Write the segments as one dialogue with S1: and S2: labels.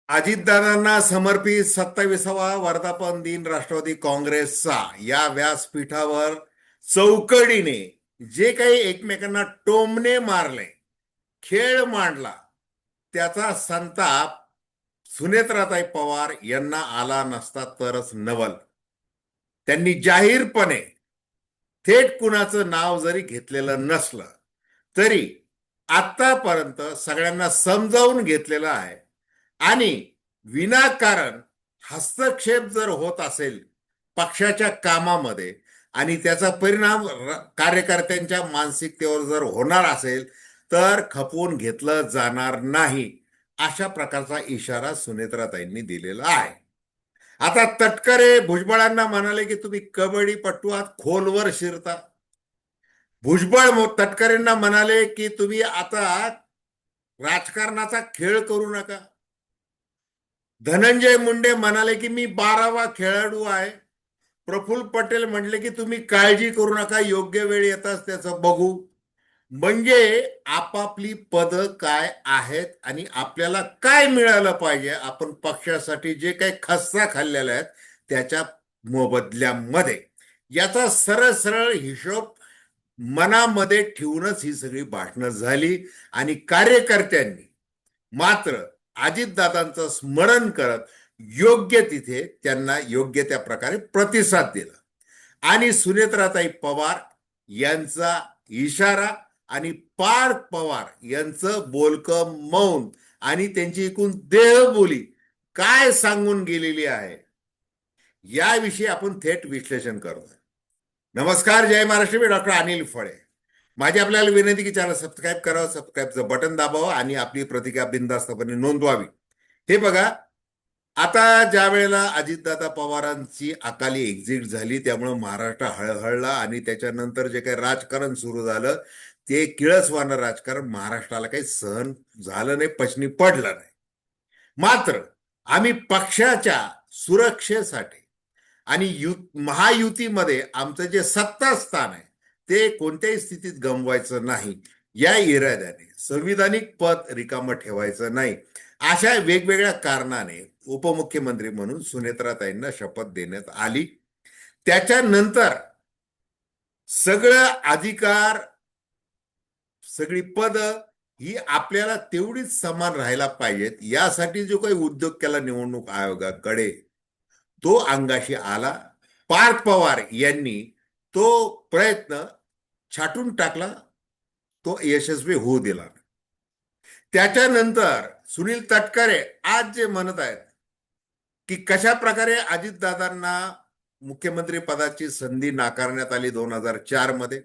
S1: अजितदादांना समर्पित 27वा वर्धापन दिन राष्ट्रवादी काँग्रेसचा या व्यासपीठावर चौकडीने जे काही एकमेकांना टोमणे मारले, खेळ मांडला, त्याचा संताप सुनेत्राताई पवार यांना आला नसता तरच नवल. त्यांनी जाहीरपणे थेट कुणाचं नाव जरी घेतलेलं नसलं तरी आतापर्यंत सगळ्यांना समजावून घेतलेलं आहे. आणि विनाकारण हस्तक्षेप जर होत असेल पक्षाच्या कामामध्ये आणि त्याचा परिणाम कार्यकर्त्यांच्या मानसिकतेवर जर होणार असेल तर खपवून घेतलं जाणार नाही, अशा प्रकारचा इशारा सुनेत्राताईंनी दिलेला आहे. आता तटकरे भुजबळांना म्हणाले की तुम्ही कबड्डीपटू आहात, खोलवर शिरता. भुजबळ तटकरेंना म्हणाले की तुम्ही आता राजकारणाचा खेळ करू नका. धनंजय मुंडे म्हणाले की मी 12वा खेळाडू आहे. प्रफुल्ल पटेल म्हटले की तुम्ही काळजी करू नका, योग्य वेळ येताच त्याचं बघू. म्हणजे आपापली पद काय आहेत आणि आपल्याला काय मिळालं पाहिजे, आपण पक्षासाठी जे काही खस्ता खाल्लेल्या आहेत त्याच्या मोबदल्यामध्ये, याचा सरळ सरळ हिशोब मनामध्ये ठेवूनच ही सगळी भाषणं झाली. आणि कार्यकर्त्यांनी मात्र अजितदादांचं स्मरण करत योग्य तिथे त्यांना योग्य त्या प्रकारे प्रतिसाद दिला. आणि सुनेत्राताई पवार यांचा इशारा आणि पार्थ पवार यांचं बोलकं मौन आणि त्यांची एकूण देहबोली काय सांगून गेलेली आहे, याविषयी आपण थेट विश्लेषण करतोय. नमस्कार, जय महाराष्ट्र. मी डॉक्टर अनिल फळे. माझी आपल्याला विनंती की चॅनल सबस्क्राईब करावं, सबस्क्राईबचं बटन दाबावं आणि आपली प्रतिक्रिया बिनधास्तपणे नोंदवावी. हे बघा, आता ज्या वेळेला अजितदादा पवारांची अकाली एक्झिट झाली त्यामुळे महाराष्ट्र हळहळला आणि त्याच्यानंतर जे काही राजकारण सुरू झालं ते किळसवाणं राजकारण महाराष्ट्राला काही सहन झालं नाही, पचनी पडलं नाही. मात्र आम्ही पक्षाच्या सुरक्षेसाठी आणि महायुतीमध्ये आमचं जे सत्ता स्थान आहे ते कोणत्याही स्थितीत गमवायचं नाही, या इराद्याने संविधानिक पद रिकामं ठेवायचं नाही, अशा वेगवेगळ्या कारणाने उपमुख्यमंत्री म्हणून सुनेत्राताईंना शपथ देण्यात आली. त्याच्यानंतर सगळं अधिकार, सगळी पद ही आपल्याला तेवढीच समान राहायला पाहिजेत, यासाठी जो काही उद्योग केला निवडणूक आयोगाकडे तो अंगाशी आला. पार्थ पवार यांनी तो प्रयत्न छाटून टाकला, तो यशस्वी होऊ दिला. त्याच्यानंतर सुनील तटकरे आज जे म्हणत आहेत की कशा प्रकारे अजितदादांना मुख्यमंत्री पदाची संधी नाकारण्यात आली 2004 मध्ये,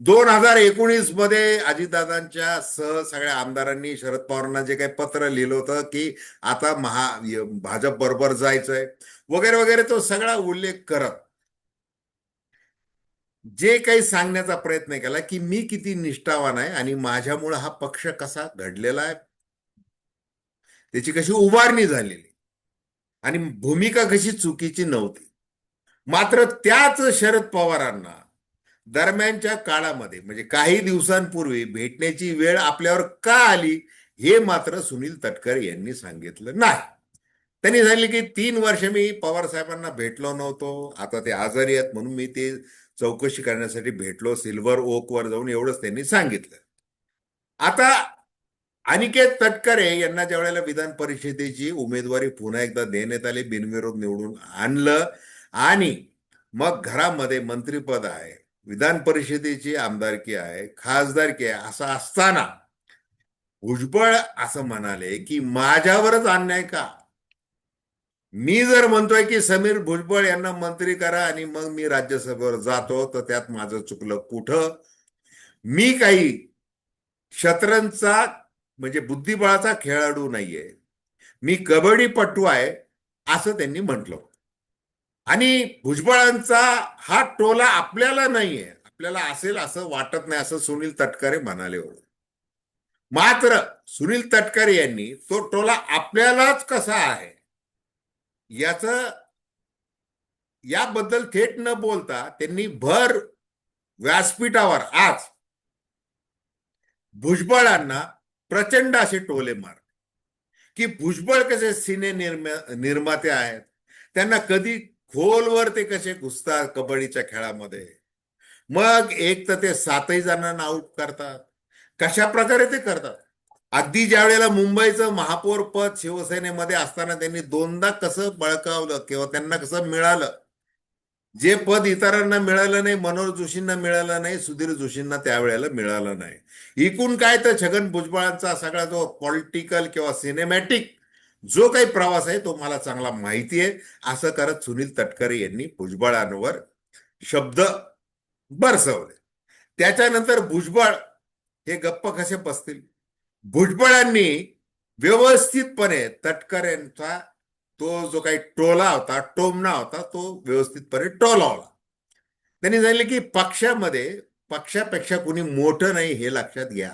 S1: 2019 मध्ये अजितदादांच्या सह सगळ्या आमदारांनी शरद पवारांना जे काही पत्र लिहिलं होतं की आता भाजप बरोबर जायचंय वगैरे वगैरे, तो सगळा उल्लेख करत जे काही सांगण्याचा प्रयत्न केला की मी किती निष्ठावान आहे आणि माझ्यामुळे हा पक्ष कसा घडलेला आहे, त्याची कशी उभारणी झालेली आणि भूमिका कशी चुकीची नव्हती. मात्र त्याच शरद पवारांना दरम्यानच्या काळामध्ये म्हणजे काही दिवसांपूर्वी भेटण्याची वेळ आपल्यावर का आली हे मात्र सुनील तटकरे यांनी सांगितलं नाही. त्यांनी सांगितले की 3 वर्ष मी पवार साहेबांना भेटलो नव्हतो, आता ते आजारी आहेत म्हणून मी ते चौकशी करण्यासाठी भेटलो सिल्वर ओक वर जाऊन, एवढंच त्यांनी सांगितलं. आता अनिकेत तटकरे यांना ज्या वेळेला विधान परिषदेची उमेदवारी पुन्हा एकदा देण्यात आली, बिनविरोध निवडून आणलं आणि मग घरामध्ये मंत्रिपद आहे, विधान परिषदेची आमदारकी आहे, खासदारकी आहे, असं असताना भुजबळ असं म्हणाले की माझ्यावरच अन्याय का? मी जर म्हणतोय की समीर भुजबळ यांना मंत्री करा आणि मग मी राज्यसभेवर जातो तर त्यात माझं चुकलं कुठं? मी काही शतरंजचा म्हणजे बुद्धिबळाचा खेळाडू नाहीये, मी कबड्डीपटू आहे, असं त्यांनी म्हटलं. आणि भुजबळांचा हा टोला आपल्याला नाहीये, आपल्याला असेल असं वाटत नाही, असं सुनील तटकरे म्हणाले होते. मात्र सुनील तटकरे यांनी तो टोला आपल्यालाच कसा आहे याबद्दल थेट न बोलता त्यांनी भर व्यासपीठावर आज भुजबळांना प्रचंड असे टोले मारले की भुजबळ कसे निर्माते आहेत, त्यांना कधी खोलवर ते कसे घुसतात कबड्डीच्या खेळामध्ये. मग एक तर ते सातही जणांना आउट करतात. कशा प्रकारे ते करतात? अगदी ज्या वेळेला मुंबईचं महापौर पद शिवसेनेमध्ये असताना त्यांनी दोनदा कसं बळकावलं किंवा त्यांना कसं मिळालं, जे पद इतरांना मिळालं नाही, मनोज जोशींना मिळालं नाही, सुधीर जोशींना त्यावेळेला मिळालं नाही. एकूण काय तर छगन भुजबळांचा सगळा जो पॉलिटिकल किंवा सिनेमॅटिक जो काही प्रवास आहे तो मला चांगला माहिती आहे. असं करत सुनील तटकरे यांनी भुजबळांवर शब्द बरसवले. त्याच्यानंतर भुजबळ हे गप्प कसे बसतील? भुजबळांनी व्यवस्थितपणे तटकरेंचा तो जो काही टोला होता, टोमणा होता, तो व्यवस्थितपणे टोलावला. त्यांनी सांगितले की पक्षापेक्षा कुणी मोठं नाही हे लक्षात घ्या.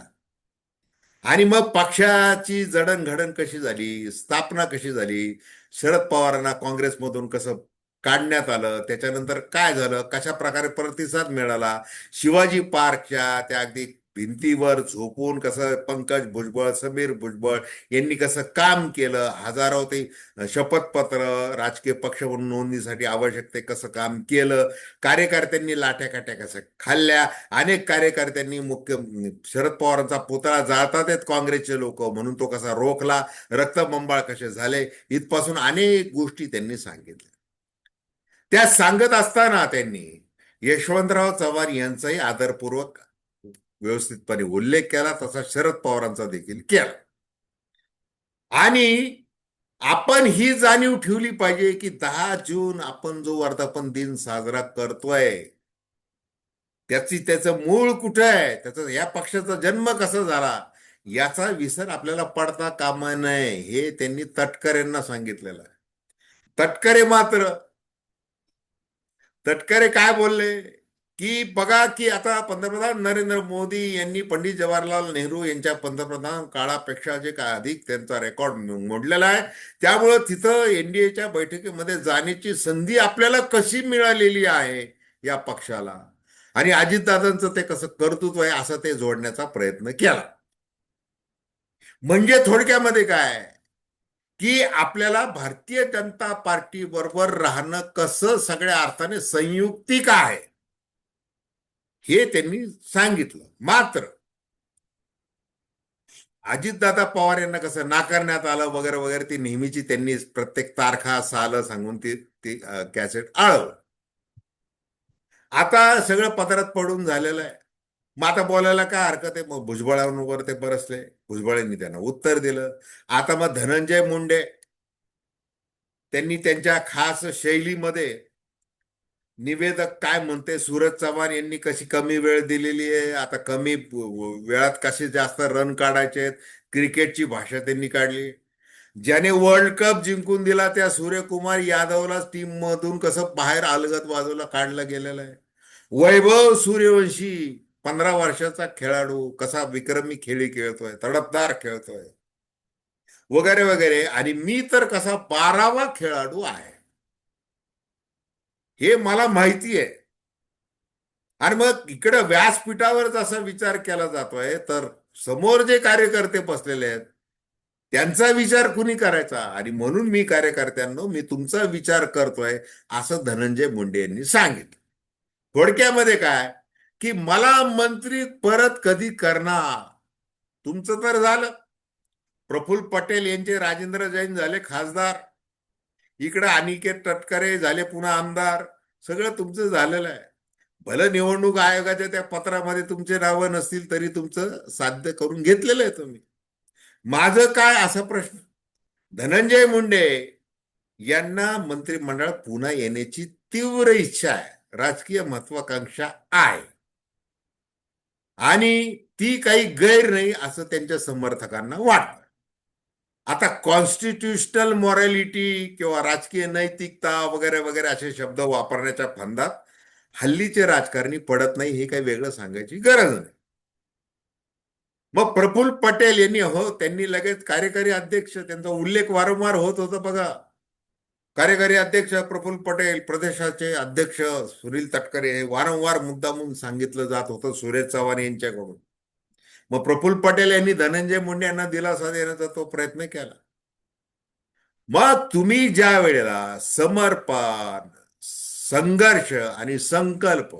S1: आणि मग पक्षाची जडणघडण कशी झाली, स्थापना कशी झाली, शरद पवारांना काँग्रेसमधून कसं काढण्यात आलं, त्याच्यानंतर काय झालं, कशा प्रकारे प्रतिसाद मिळाला, शिवाजी पार्कच्या त्या अगदी भिंतीवर झोपून कसं पंकज भुजबळ, समीर भुजबळ यांनी कसं काम केलं, हजारो ते शपथपत्र, राजकीय पक्ष म्हणून नोंदणीसाठी आवश्यक ते कसं काम केलं, कार्यकर्त्यांनी लाठ्याकाठ्या कसं खाल्ल्या, अनेक कार्यकर्त्यांनी शरद पवारांचा पुतळा जाळतात आहेत काँग्रेसचे लोक म्हणून तो कसा रोखला, रक्तबंबाळ कसे झाले, इथपासून अनेक गोष्टी त्यांनी सांगितल्या. त्या सांगत असताना त्यांनी यशवंतराव चव्हाण यांचाही आदरपूर्वक व्यवस्थितपणे उल्लेख केला, तसा शरद पवारांचा देखील केला. आणि आपण ही जाणीव ठेवली पाहिजे की 10 जून आपण जो वर्धापन दिन साजरा करतोय, त्याचं मूळ कुठं आहे, त्याचा या पक्षाचा जन्म कसा झाला, याचा विसर आपल्याला पडता कामा नये, हे त्यांनी तटकरेंना सांगितलेलं आहे. तटकरे काय बोलले की बघा की आता पंतप्रधान नरेंद्र मोदी यांनी पंडित जवाहरलाल नेहरू यांच्या पंतप्रधान काळापेक्षा जे काय अधिक त्यांचा रेकॉर्ड मोडलेला आहे, त्यामुळं तिथं एनडीएच्या बैठकीमध्ये जाण्याची संधी आपल्याला कशी मिळालेली आहे या पक्षाला, आणि अजितदादांचं ते कसं कर्तृत्व आहे असं ते जोडण्याचा प्रयत्न केला. म्हणजे थोडक्यामध्ये काय की आपल्याला भारतीय जनता पार्टी बरोबर राहणं कसं सगळ्या अर्थाने संयुक्तिक आहे हे त्यांनी सांगितलं. मात्र अजितदादा पवार यांना कसं नाकारण्यात आलं वगैरे वगैरे, ती नेहमीची त्यांनी प्रत्येक तारखा साल सांगून ती ती कॅसेट आळवलं. आता सगळं पदरात पडून झालेलं आहे. मग आता बोलायला काय हरकत आहे? मग भुजबळांवर ते बरसले, भुजबळांनी त्यांना उत्तर दिलं. आता मग धनंजय मुंडे त्यांनी त्यांच्या खास शैलीमध्ये निवेदक काय म्हणते, सूरज चव्हाण यांनी कशी कमी वेळ दिलेली आहे, आता कमी वेळात कसे जास्त रन काढायचे, क्रिकेटची भाषा त्यांनी काढली. ज्याने वर्ल्ड कप जिंकून दिला त्या सूर्यकुमार यादवला टीम मधून कसं बाहेर अलगद बाजूला काढलं गेलेलं आहे. वैभव सूर्यवंशी 15 वर्षाचा खेळाडू कसा विक्रमी खेळी खेळतोय, तडफदार खेळतोय वगैरे वगैरे, आणि मी तर कसा 12वा खेळाडू आहे हे मला माहिती आहे. आणि मग इकडे व्यासपीठावर जसा विचार केला जातोय, तर समोर जे कार्यकर्ते बसलेले आहेत त्यांचा विचार कुणी करायचा, आणि म्हणून मी कार्यकर्त्यांनो मी तुमचा विचार करतोय असं धनंजय मुंडे यांनी सांगितलं. थोडक्यामध्ये काय की मला मंत्री परत कधी करणार, तुमचं तर झालं, प्रफुल्ल पटेल यांचे राजेंद्र जैन झाले खासदार, इकडे अनिकेत तटकरे झाले पुन्हा आमदार, सगळं तुमचं झालेलं आहे. भलं निवडणूक आयोगाच्या त्या पत्रामध्ये तुमचे नावं नसतील तरी तुमचं साध्य करून घेतलेलं आहे तुम्ही. माझं काय असा प्रश्न, धनंजय मुंडे यांना मंत्रिमंडळात पुन्हा येण्याची तीव्र इच्छा आहे, राजकीय महत्वाकांक्षा आहे, आणि ती काही गैर नाही असं त्यांच्या समर्थकांना वाटतं. आता कॉन्स्टिट्युशनल मॉरॅलिटी किंवा राजकीय नैतिकता वगैरे वगैरे असे शब्द वापरण्याच्या फंदात हल्लीचे राजकारणी पडत नाही, हे काही वेगळं सांगायची गरज नाही. मग प्रफुल्ल पटेल यांनी त्यांनी लगेच कार्यकारी अध्यक्ष, त्यांचा उल्लेख वारंवार होत होता बघा, कार्यकारी अध्यक्ष प्रफुल्ल पटेल, प्रदेशाचे अध्यक्ष सुनील तटकरे, हे वारंवार मुद्दामून सांगितलं जात होतं सुरेश चव्हाण यांच्याकडून. मग प्रफुल्ल पटेल यांनी धनंजय मुंडे यांना दिलासा देण्याचा तो प्रयत्न केला. मग तुम्ही ज्या वेळेला समर्पण, संघर्ष आणि संकल्प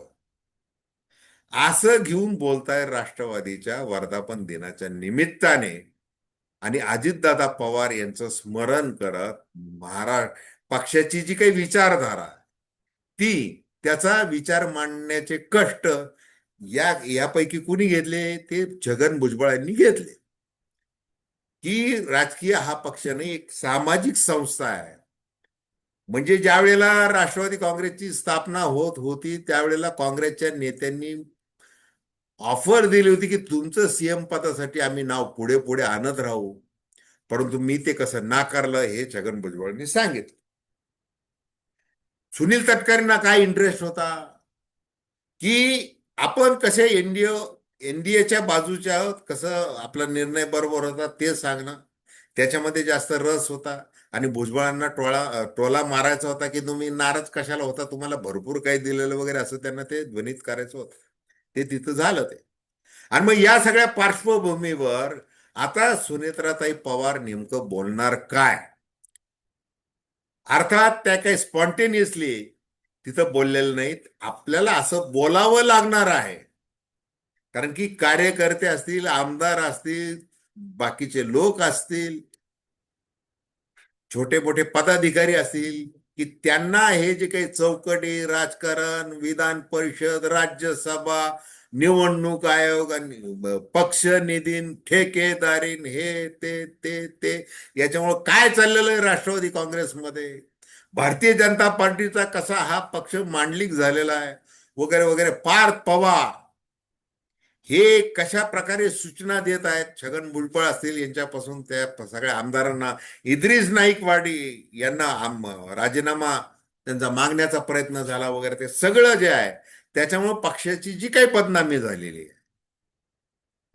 S1: असं घेऊन बोलताय राष्ट्रवादीच्या वर्धापन दिनाच्या निमित्ताने, आणि अजितदादा पवार यांचं स्मरण करत महाराष्ट्र पक्षाची जी काही विचारधारा, ती त्याचा विचार मांडण्याचे कष्ट यापैकी कुणी घेतले? ते छगन भुजबळ यांनी घेतले. की राजकीय हा पक्ष नाही, एक सामाजिक संस्था आहे. म्हणजे ज्या वेळेला राष्ट्रवादी काँग्रेसची स्थापना होत होती त्यावेळेला काँग्रेसच्या नेत्यांनी ऑफर दिली होती की तुमचं सीएम पदासाठी आम्ही नाव पुढे पुढे आणत राहू, परंतु मी ते कसं नाकारलं हे छगन भुजबळांनी सांगितलं. सुनील तटकरेंना काय इंटरेस्ट होता की आपण कसे एनडीएच्या बाजूच्या आहोत, कसं आपला निर्णय बरोबर होता ते सांगणं, त्याच्यामध्ये जास्त रस होता. आणि भुजबळांना टोला मारायचा होता की तुम्ही नाराज कशाला होता, तुम्हाला भरपूर काही दिलेलं वगैरे, असं त्यांना ते ध्वनित करायचं होतं. ते तिथं झालं ते. आणि मग या सगळ्या पार्श्वभूमीवर आता सुनेत्राताई पवार नेमकं बोलणार काय? अर्थात त्या काही स्पॉन्टेनियसली तिथं बोललेलं नाहीत, आपल्याला असं बोलावं लागणार आहे. कारण की कार्यकर्ते असतील, आमदार असतील, बाकीचे लोक असतील, छोटे मोठे पदाधिकारी असतील, की त्यांना हे जे काही चौकटी राजकारण, विधान परिषद, राज्यसभा, निवडणूक आयोग आणि पक्ष निधीन, ठेकेदारीन, हे ते याच्यामुळे काय चाललेलं आहे राष्ट्रवादी काँग्रेसमध्ये, भारतीय जनता पार्टीचा कसा हा पक्ष मांडलिक झालेला आहे वगैरे वगैरे. पार्थ पवार हे कशा प्रकारे सूचना देत आहेत, छगन भुजबळ असतील यांच्यापासून त्या सगळ्या आमदारांना, इद्रिस नाईकवाडी यांना राजीनामा त्यांचा मागण्याचा प्रयत्न झाला वगैरे, ते सगळं जे आहे त्याच्यामुळे पक्षाची जी काही बदनामी झालेली आहे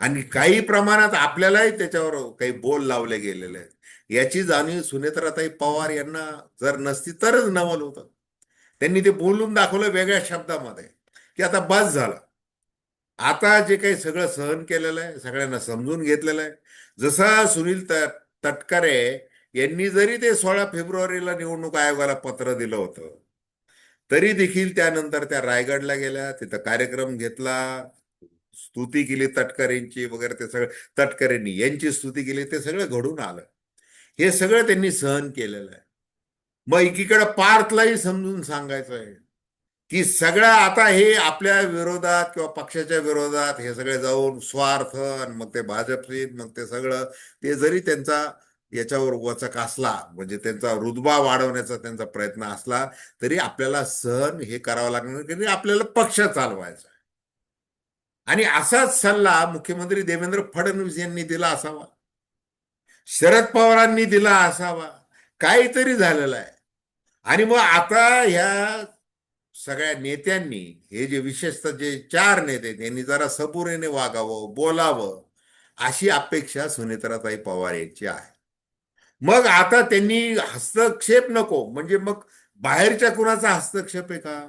S1: आणि काही प्रमाणात आपल्यालाही त्याच्यावर काही बोल लावले गेलेले आहेत, याची जाणीव सुनेत्राताई पवार यांना जर नसती तरच नवल होतं. त्यांनी ते बोलून दाखवलं वेगळ्या शब्दामध्ये की आता बस झालं, आता जे काही सगळं सहन केलेलं आहे सगळ्यांना समजून घेतलेलं आहे. जसा सुनील तटकरे यांनी जरी ते 16 फेब्रुवारीला निवडणूक आयोगाला पत्र दिलं होतं, तरी देखील त्यानंतर त्या रायगडला गेल्या, तिथं कार्यक्रम घेतला, स्तुती केली तटकरेंची वगैरे, ते सगळं तटकरेंनी यांची स्तुती केली, ते सगळं घडून आलं. हे सगळं त्यांनी सहन केलेलं आहे. मग एकीकडे पार्थलाही समजून सांगायचं आहे की सगळं आता हे आपल्या विरोधात किंवा पक्षाच्या विरोधात हे सगळे जाऊन स्वार्थ, आणि मग ते भाजपशी, मग ते सगळं, ते जरी त्यांचा याच्यावर वचक असला, म्हणजे त्यांचा रुतबा वाढवण्याचा त्यांचा प्रयत्न असला, तरी आपल्याला सहन हे करावं लागणार, की आपल्याला पक्ष चालवायचा आहे. आणि असाच सल्ला मुख्यमंत्री देवेंद्र फडणवीस यांनी दिला असावा, शरद पवारांनी दिला असावा, काहीतरी झालेलं आहे. आणि मग आता ह्या सगळ्या नेत्यांनी, हे जे विशेषतः जे 4 नेते, त्यांनी जरा सबुरीने वागावं, बोलावं, अशी अपेक्षा सुनेत्राताई पवार यांची आहे. मग आता त्यांनी हस्तक्षेप नको, म्हणजे मग बाहेरच्या कुणाचा हस्तक्षेप आहे का?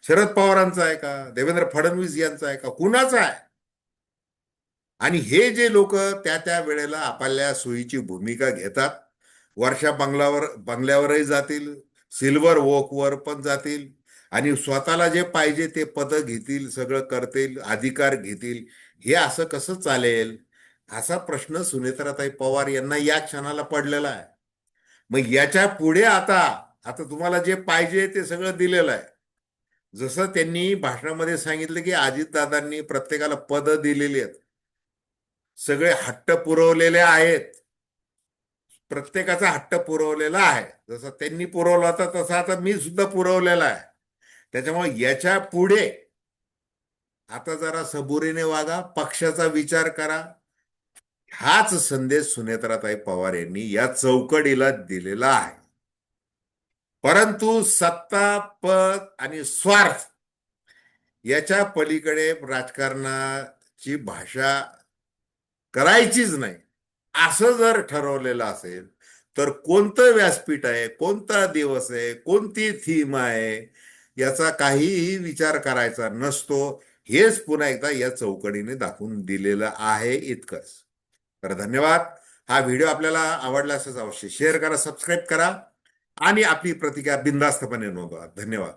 S1: शरद पवारांचा आहे का? देवेंद्र फडणवीस यांचा आहे का? कुणाचा आहे? आणि हे जे लोक त्या त्या वेळेला आपल्या सोयीची भूमिका घेतात, वर्षा बंगल्यावरही जातील, सिल्वर वॉकवर पण जातील, आणि स्वतःला जे पाहिजे ते पद घेतील, सगळं करतील, अधिकार घेतील, हे असं कसं चालेल? असा प्रश्न सुनेत्राताई पवार यांना या क्षणाला पडलेला आहे. मग याच्या पुढे आता आता तुम्हाला जे पाहिजे ते सगळं दिलेलं आहे. जसं त्यांनी भाषणामध्ये सांगितलं की अजितदादांनी प्रत्येकाला पद दिलेली आहेत, सगळे हट्ट पुरवलेले आहेत, प्रत्येकाचा हट्ट पुरवलेला आहे. जसं त्यांनी पुरवला होता तसा आता मी सुद्धा पुरवलेला आहे. त्याच्यामुळे याच्या पुढे आता जरा सबुरीने वागा, पक्षाचा विचार करा, हाच संदेश सुनेत्राताई पवार यांनी या चौकडीला दिलेला आहे. परंतु सत्ता, पद आणि स्वार्थ याच्या पलीकडे राजकारणाची भाषा करायचीच नाही, असं जर ठरवलेलं असेल, तर कोणतं व्यासपीठ आहे, कोणता दिवस आहे, कोणती थीम आहे, याचा काहीही विचार करायचा नसतो. हेच पुन्हा एकदा या चौकडीने दाखवून दिलेलं आहे, इतकंच. तर धन्यवाद. हा व्हिडिओ आपल्याला आवडला असेल अवश्य शेअर करा, सबस्क्राईब करा आणि आपली प्रतिक्रिया बिनधास्तपणे नोंदवा. धन्यवाद.